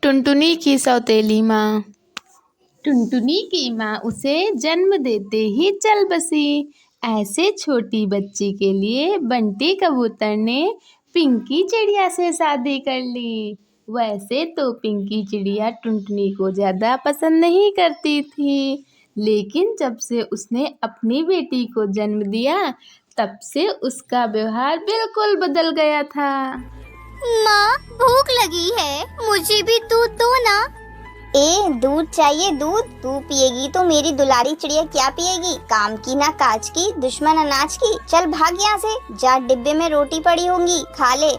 टुनटुनी की सौतेली माँ। टुनटुनी की माँ उसे जन्म देते ही चल बसी। ऐसे छोटी बच्ची के लिए बंटी कबूतर ने पिंकी चिड़िया से शादी कर ली। वैसे तो पिंकी चिड़िया टुनटुनी को ज़्यादा पसंद नहीं करती थी, लेकिन जब से उसने अपनी बेटी को जन्म दिया तब से उसका व्यवहार बिल्कुल बदल गया था। माँ, भूख लगी है, मुझे भी दूध दो ना। दूध चाहिए दूध? तू पिएगी तो मेरी दुलारी चिड़िया क्या पिएगी? काम की ना काज की, दुश्मन अनाज की। चल भाग यहाँ से, जा डिब्बे में रोटी पड़ी होंगी, खा ले।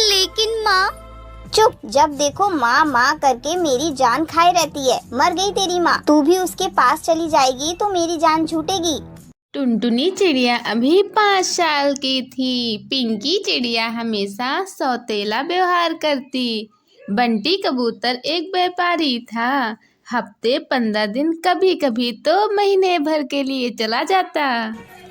लेकिन माँ। चुप, जब देखो माँ माँ करके मेरी जान खाई रहती है। मर गई तेरी माँ, तू भी उसके पास चली जाएगी तो मेरी जान छूटेगी। टुनटुनी चिड़िया अभी 5 साल की थी। पिंकी चिड़िया हमेशा सौतेला व्यवहार करती। बंटी कबूतर एक व्यापारी था। हफ्ते 15 दिन, कभी कभी तो महीने भर के लिए चला जाता।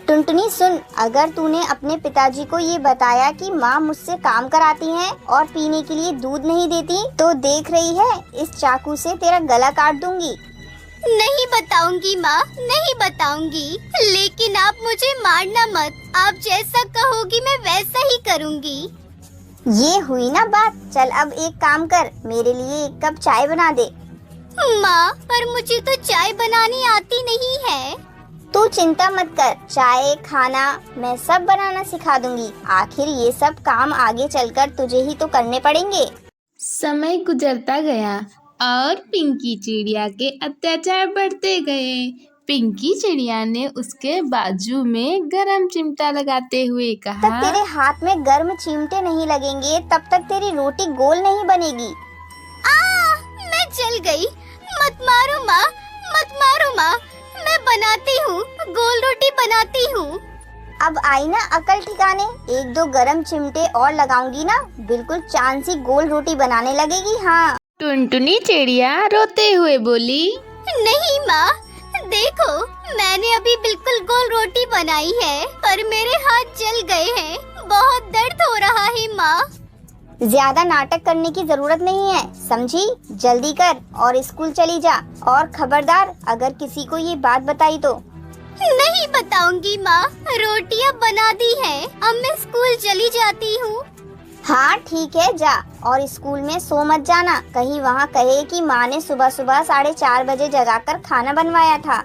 टुनटुनी सुन, अगर तूने अपने पिताजी को ये बताया कि माँ मुझसे काम कराती हैं और पीने के लिए दूध नहीं देती, तो देख रही है, इस चाकू से तेरा गला काट दूंगी। नहीं बताऊंगी माँ, नहीं बताऊंगी, लेकिन आप मुझे मारना मत। आप जैसा कहोगी मैं वैसा ही करूंगी। ये हुई ना बात। चल अब एक काम कर, मेरे लिए 1 कप चाय बना दे। माँ, पर मुझे तो चाय बनानी आती नहीं है। तू चिंता मत कर, चाय खाना मैं सब बनाना सिखा दूंगी। आखिर ये सब काम आगे चलकर तुझे ही तो करने पड़ेंगे। समय गुजरता गया और पिंकी चिड़िया के अत्याचार बढ़ते गए। पिंकी चिड़िया ने उसके बाजू में गरम चिमटा लगाते हुए कहा, तब तेरे हाथ में गर्म चिमटे नहीं लगेंगे तब तक तेरी रोटी गोल नहीं बनेगी। मैं जल गई। मत मारो माँ, मत मारो माँ, मैं बनाती हूँ, गोल रोटी बनाती हूँ। अब आई ना अकल ठिकाने। 1-2 गरम चिमटे और लगाऊंगी ना, बिल्कुल चांद सी गोल रोटी बनाने लगेगी। हाँ। टुनटुनी चिड़िया रोते हुए बोली, नहीं माँ, देखो मैंने अभी बिल्कुल गोल रोटी बनाई है, पर मेरे हाथ जल गए हैं। बहुत दर्द हो रहा है माँ। ज्यादा नाटक करने की जरूरत नहीं है, समझी? जल्दी कर और स्कूल चली जा। और खबरदार, अगर किसी को ये बात बताई तो। नहीं बताऊंगी माँ, रोटियाँ बना दी है, अब मैं स्कूल चली जाती हूँ। हाँ ठीक है, जा। और स्कूल में सो मत जाना, कहीं वहाँ कहे कि माँ ने सुबह सुबह 4:30 बजे जगाकर खाना बनवाया था।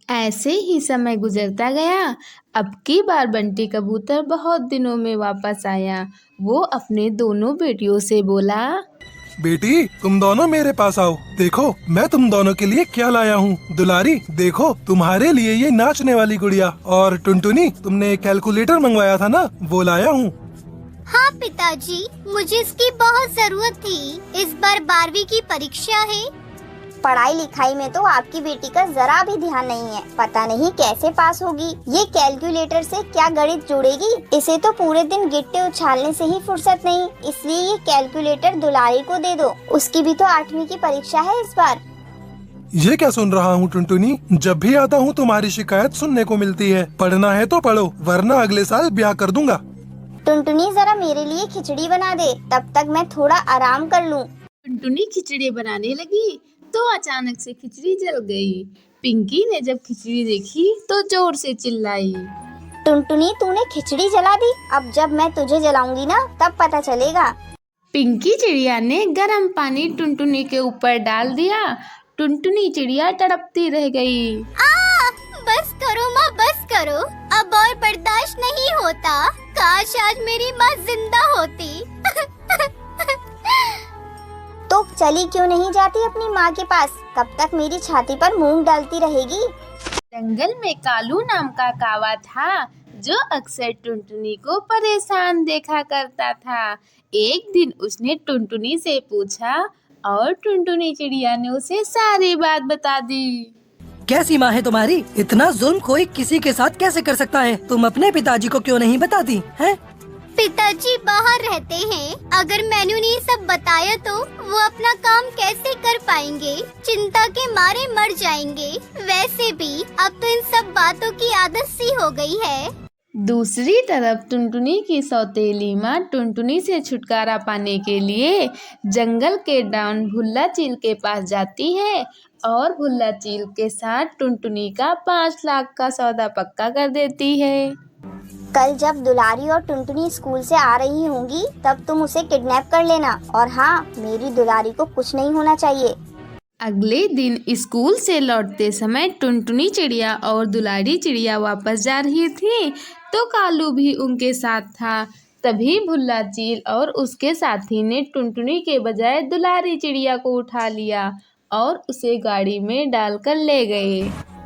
ऐसे ही समय गुजरता गया। अब की बार बंटी कबूतर बहुत दिनों में वापस आया। वो अपने दोनों बेटियों से बोला, बेटी तुम दोनों मेरे पास आओ। देखो मैं तुम दोनों के लिए क्या लाया हूँ। दुलारी देखो, तुम्हारे लिए ये नाचने वाली गुड़िया, और टुनटुनी तुमने कैलकुलेटर मंगवाया था ना, वो लाया हूँ। हाँ पिताजी, मुझे इसकी बहुत जरूरत थी। इस बार 12वीं की परीक्षा है। पढ़ाई लिखाई में तो आपकी बेटी का जरा भी ध्यान नहीं है। पता नहीं कैसे पास होगी। ये कैलकुलेटर से क्या गणित जोड़ेगी? इसे तो पूरे दिन गिट्टे उछालने से ही फुर्सत नहीं। इसलिए ये कैलकुलेटर दुलारी को दे दो। उसकी भी तो 8वीं की परीक्षा है इस बार। ये क्या सुन रहा हूँ टुनटुनी? जब भी आता हूँ तुम्हारी शिकायत सुनने को मिलती है। पढ़ना है तो पढ़ो, वरना अगले साल ब्याह कर दूंगा। टुनटुनी जरा मेरे लिए खिचड़ी बना दे, तब तक मैं थोड़ा आराम कर लूँ। टुनटुनी खिचड़ी बनाने लगी तो अचानक से खिचड़ी जल गई। पिंकी ने जब खिचड़ी देखी तो जोर से चिल्लाई, टुनटुनी तूने खिचड़ी जला दी। अब जब मैं तुझे जलाऊंगी ना, तब पता चलेगा। पिंकी चिड़िया ने गर्म पानी टुनटुनी के ऊपर डाल दिया। टुनटुनी चिड़िया तड़पती रह गई। बस करो माँ, बस करो, अब और बर्दाश्त नहीं होता। काश आज मेरी माँ जिंदा होती। तो चली क्यों नहीं जाती अपनी माँ के पास? कब तक मेरी छाती पर मूंग डालती रहेगी? जंगल में कालू नाम का कावा था, जो अक्सर टुनटुनी को परेशान देखा करता था। एक दिन उसने टुनटुनी से पूछा और टुनटुनी चिड़िया ने उसे सारी बात बता दी। कैसी माँ है तुम्हारी? इतना जुल्म कोई किसी के साथ कैसे कर सकता है? तुम अपने पिताजी को क्यों नहीं बताती हैं? पिताजी बाहर रहते हैं। अगर मैंने उन्हें सब बताया तो वो अपना काम कैसे कर पाएंगे? चिंता के मारे मर जाएंगे। वैसे भी अब तो इन सब बातों की आदत सी हो गई है। दूसरी तरफ टुनटुनी की सौतेली माँ टुनटुनी से छुटकारा पाने के लिए जंगल के डॉन भुल्ला चील के पास जाती है और भुल्ला चील के साथ टुनटुनी का 5 लाख का सौदा पक्का कर देती है। कल जब दुलारी और टुनटुनी स्कूल से आ रही होंगी तब तुम उसे किडनैप कर लेना, और हाँ, मेरी दुलारी को कुछ नहीं होना चाहिए। अगले दिन स्कूल से लौटते समय टुनटुनी चिड़िया और दुलारी चिड़िया वापस जा रही थी तो कालू भी उनके साथ था। तभी भुल्ला चील और उसके साथी ने टुनटुनी के बजाय दुलारी चिड़िया को उठा लिया और उसे गाड़ी में डालकर ले गए।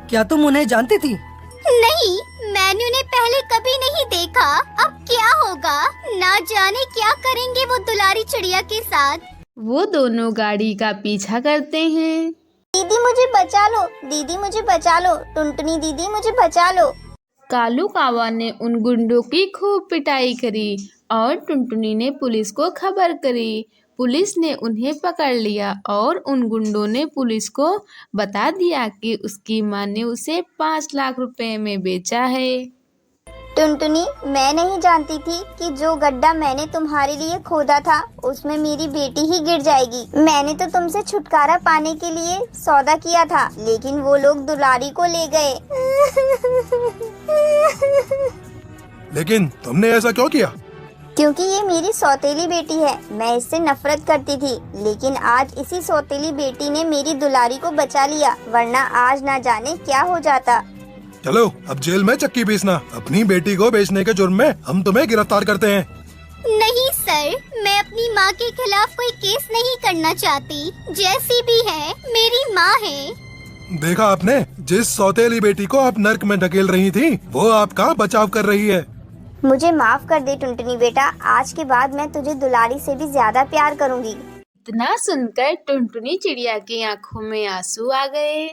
क्या तुम उन्हें जानती थी? नहीं, मैंने उन्हें पहले कभी नहीं देखा। अब क्या होगा, ना जाने क्या करेंगे वो दुलारी चिड़िया के साथ। वो दोनों गाड़ी का पीछा करते हैं। दीदी मुझे बचा लो, दीदी मुझे बचा लो, टुनटुनी दीदी मुझे बचा लो। कालू कावा ने उन गुंडों की खूब पिटाई करी और टुनटुनी ने पुलिस को खबर करी। पुलिस ने उन्हें पकड़ लिया और उन गुंडों ने पुलिस को बता दिया कि उसकी माँ ने उसे 5 लाख रुपए में बेचा है। टुनटुनी, मैं नहीं जानती थी कि जो गड्ढा मैंने तुम्हारे लिए खोदा था उसमें मेरी बेटी ही गिर जाएगी। मैंने तो तुमसे छुटकारा पाने के लिए सौदा किया था, लेकिन वो लोग दुलारी को ले गए। लेकिन तुमने ऐसा क्यों किया? क्योंकि ये मेरी सौतेली बेटी है। मैं इससे नफरत करती थी, लेकिन आज इसी सौतेली बेटी ने मेरी दुलारी को बचा लिया, वरना आज ना जाने क्या हो जाता। चलो अब जेल में चक्की पीसना। अपनी बेटी को बेचने के जुर्म में हम तुम्हें गिरफ्तार करते हैं। नहीं सर, मैं अपनी माँ के खिलाफ कोई केस नहीं करना चाहती। जैसी भी है, मेरी माँ है। देखा आपने, जिस सौतेली बेटी को आप नर्क में ढकेल रही थी वो आपका बचाव कर रही है। मुझे माफ कर दे टुनटुनी बेटा, आज के बाद मैं तुझे दुलारी से भी ज्यादा प्यार करूँगी। इतना सुनकर टुनटुनी चिड़िया की आंखों में आंसू आ गए।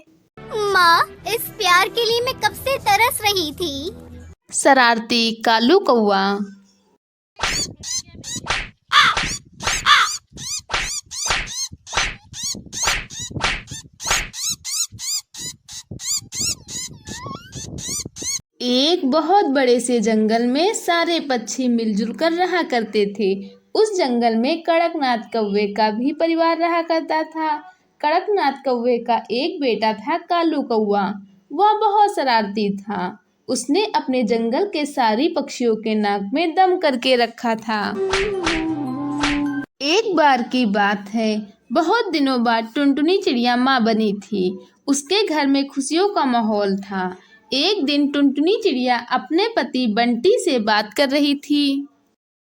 माँ, इस प्यार के लिए मैं कब से तरस रही थी। शरारती कालू कौवा। एक बहुत बड़े से जंगल में सारे पक्षी मिलजुल कर रहा करते थे। उस जंगल में कड़कनाथ कौवे का भी परिवार रहा करता था। कड़कनाथ कौवे का एक बेटा था कालू कौवा। वह बहुत शरारती था। उसने अपने जंगल के सारी पक्षियों के नाक में दम करके रखा था। एक बार की बात है, बहुत दिनों बाद टुनटुनी चिड़िया माँ बनी थी। उसके घर में खुशियों का माहौल था। एक दिन टुनटुनी चिड़िया अपने पति बंटी से बात कर रही थी।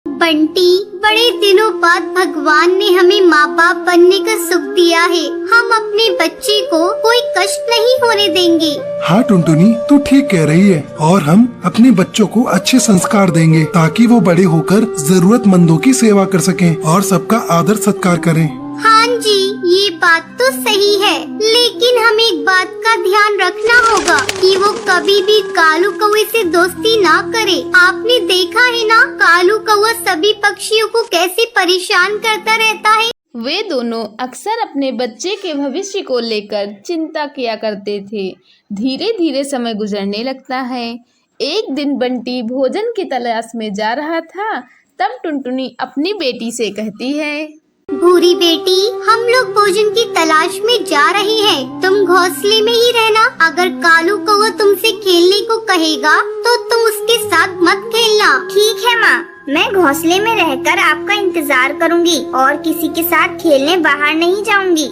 बंटी, बड़े दिनों बाद भगवान ने हमें माँ बाप बनने का सुख दिया है। हम अपने बच्चे को कोई कष्ट नहीं होने देंगे। हाँ टुनटुनी, तू ठीक कह रही है, और हम अपने बच्चों को अच्छे संस्कार देंगे ताकि वो बड़े होकर जरूरतमंदों की सेवा कर सकें और सबका आदर सत्कार करें। हाँ जी, ये बात तो सही है, लेकिन हमें एक बात का ध्यान रखना होगा कि वो कभी भी कालू कौवे से दोस्ती ना करे। आपने देखा है ना, कालू कौवा सभी पक्षियों को कैसे परेशान करता रहता है। वे दोनों अक्सर अपने बच्चे के भविष्य को लेकर चिंता किया करते थे। धीरे धीरे समय गुजरने लगता है। एक दिन बंटी भोजन की तलाश में जा रहा था। तब टुनटुनी अपनी बेटी से कहती है, भूरी बेटी, हम लोग भोजन की तलाश में जा रहे हैं। तुम घोंसले में ही रहना। अगर कालू कौवा तुमसे खेलने को कहेगा तो तुम उसके साथ मत खेलना। ठीक है माँ, मैं घोंसले में रहकर आपका इंतजार करूँगी और किसी के साथ खेलने बाहर नहीं जाऊँगी।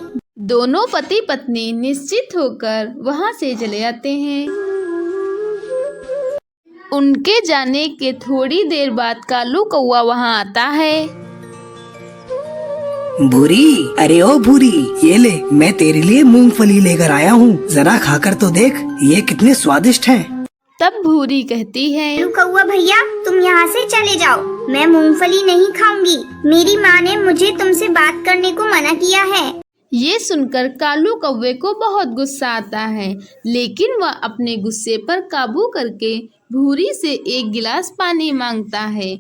दोनों पति पत्नी निश्चित होकर वहाँ से चले आते हैं। उनके जाने के थोड़ी देर बाद कालू कौवा वहाँ आता है। भूरी, अरे ओ भूरी, ये ले, मैं तेरे लिए मूंगफली लेकर आया हूँ। जरा खाकर तो देख, ये कितने स्वादिष्ट हैं। तब भूरी कहती है, कौवा भैया, तुम यहाँ से चले जाओ। मैं मूंगफली नहीं खाऊंगी। मेरी माँ ने मुझे तुमसे बात करने को मना किया है। ये सुनकर कालू कौवे को बहुत गुस्सा आता है, लेकिन वह अपने गुस्से पर काबू करके भूरी से एक गिलास पानी मांगता है।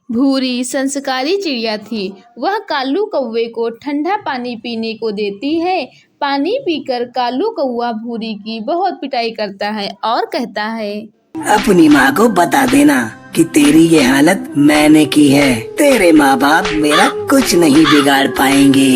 भूरी संस्कारी चिड़िया थी। वह कालू कौवे को ठंडा पानी पीने को देती है। पानी पीकर कालू कौवा भूरी की बहुत पिटाई करता है और कहता है, अपनी माँ को बता देना कि तेरी ये हालत मैंने की है। तेरे माँ बाप मेरा कुछ नहीं बिगाड़ पाएंगे।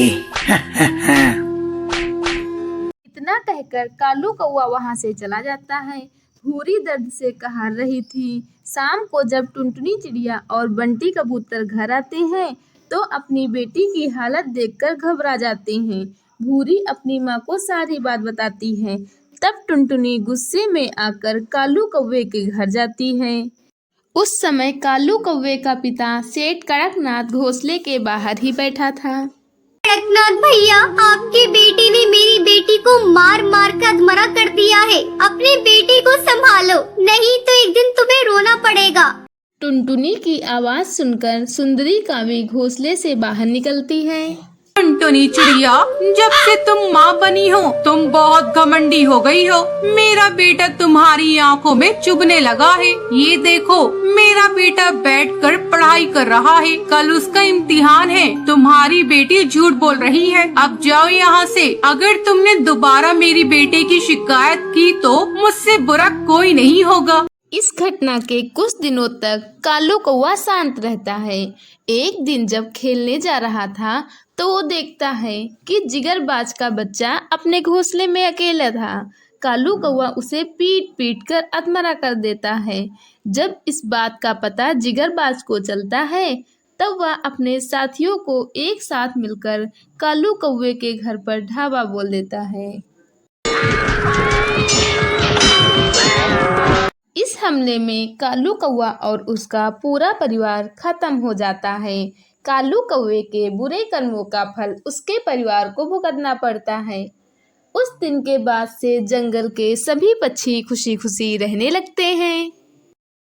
इतना कहकर कालू कौवा वहां से चला जाता है। भूरी दर्द से कहार रही थी। शाम को जब टुनटुनी चिड़िया और बंटी कबूतर घर आते हैं तो अपनी बेटी की हालत देखकर घबरा जाते हैं। भूरी अपनी माँ को सारी बात बताती है। तब टुनटुनी गुस्से में आकर कालू कौवे के घर जाती है। उस समय कालू कौवे का पिता सेठ कड़कनाथ घोंसले के बाहर ही बैठा था। कड़कनाथ भैया, आपकी बेटी ने मेरी बेटी को मार मार कर अधमरा कर दिया है। अपनी बेटी को संभालो, नहीं तो एक दिन तुम्हें रोना पड़ेगा। टुनटुनी की आवाज सुनकर सुंदरी कावी घोंसले से बाहर निकलती है। टुनटुनी चिड़िया, जब से तुम माँ बनी हो तुम बहुत घमंडी हो गई हो। मेरा बेटा तुम्हारी आंखों में चुभने लगा है। ये देखो, मेरा बेटा बैठकर पढ़ाई कर रहा है। कल उसका इम्तिहान है। तुम्हारी बेटी झूठ बोल रही है। अब जाओ यहाँ से। अगर तुमने दोबारा मेरी बेटे की शिकायत की तो मुझसे बुरा कोई नहीं होगा। इस घटना के कुछ दिनों तक कालू कौवा शांत रहता है। एक दिन जब खेलने जा रहा था तो वो देखता है कि जिगरबाज का बच्चा अपने घोंसले में अकेला था। कालू कौवा उसे पीट पीट कर अधमरा कर देता है। जब इस बात का पता जिगरबाज को चलता है तब वह अपने साथियों को एक साथ मिलकर कालू कौवे के घर पर ढाबा बोल देता है। इस हमले में कालू कौवा और उसका पूरा परिवार खत्म हो जाता है। कालू कौवे के बुरे कर्मों का फल उसके परिवार को भुगतना पड़ता है। उस दिन के बाद से जंगल के सभी पक्षी खुशी खुशी रहने लगते हैं।